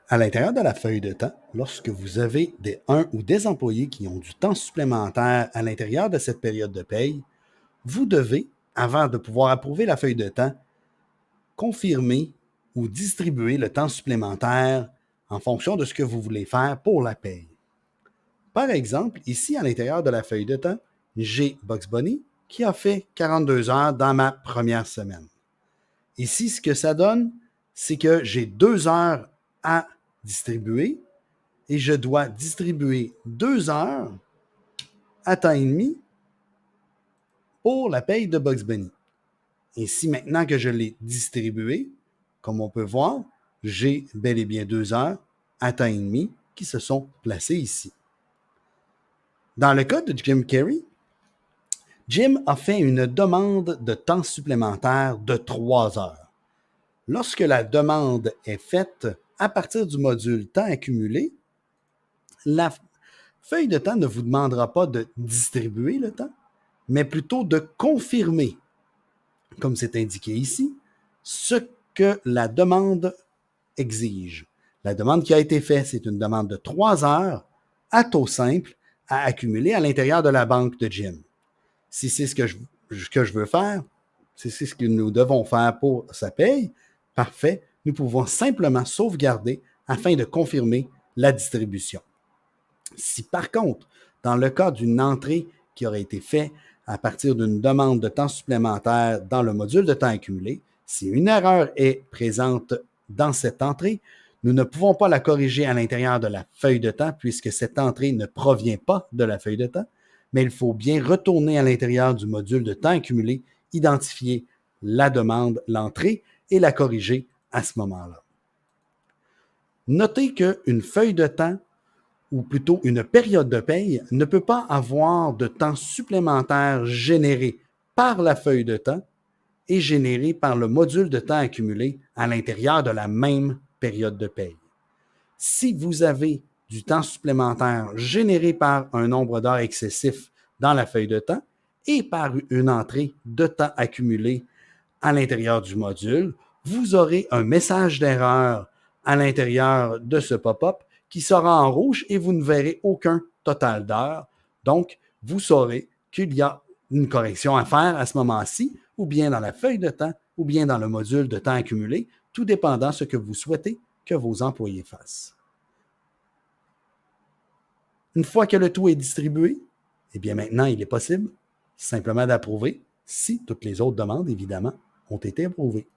À l'intérieur de la feuille de temps, lorsque vous avez un ou des employés qui ont du temps supplémentaire à l'intérieur de cette période de paye, vous devez, avant de pouvoir approuver la feuille de temps, confirmer ou distribuer le temps supplémentaire en fonction de ce que vous voulez faire pour la paye. Par exemple, ici, à l'intérieur de la feuille de temps, j'ai Bugs Bunny qui a fait 42 heures dans ma première semaine. Ici, ce que ça donne, c'est que j'ai 2 heures à distribuer et je dois distribuer 2 heures à temps et demi pour la paye de Bugs Bunny. Et si maintenant que je l'ai distribué, comme on peut voir, j'ai bel et bien 2 heures à temps et demi qui se sont placées ici. Dans le cas de Jim Carrey, Jim a fait une demande de temps supplémentaire de 3 heures. Lorsque la demande est faite à partir du module temps accumulé, la feuille de temps ne vous demandera pas de distribuer le temps, mais plutôt de confirmer, comme c'est indiqué ici, ce que la demande exige. La demande qui a été faite, c'est une demande de 3 heures à taux simple à accumuler à l'intérieur de la banque de Jim. Si c'est ce que je veux faire, si c'est ce que nous devons faire pour sa paye, parfait, nous pouvons simplement sauvegarder afin de confirmer la distribution. Si par contre, dans le cas d'une entrée qui aurait été faite à partir d'une demande de temps supplémentaire dans le module de temps accumulé, si une erreur est présente dans cette entrée, nous ne pouvons pas la corriger à l'intérieur de la feuille de temps puisque cette entrée ne provient pas de la feuille de temps, mais il faut bien retourner à l'intérieur du module de temps accumulé, identifier la demande, l'entrée et la corriger à ce moment-là. Notez qu'une feuille de temps ou plutôt une période de paye, ne peut pas avoir de temps supplémentaire généré par la feuille de temps et généré par le module de temps accumulé à l'intérieur de la même période de paye. Si vous avez du temps supplémentaire généré par un nombre d'heures excessif dans la feuille de temps et par une entrée de temps accumulé à l'intérieur du module, vous aurez un message d'erreur à l'intérieur de ce pop-up qui sera en rouge et vous ne verrez aucun total d'heures. Donc, vous saurez qu'il y a une correction à faire à ce moment-ci, ou bien dans la feuille de temps, ou bien dans le module de temps accumulé, tout dépendant de ce que vous souhaitez que vos employés fassent. Une fois que le tout est distribué, eh bien maintenant, il est possible simplement d'approuver si toutes les autres demandes, évidemment, ont été approuvées.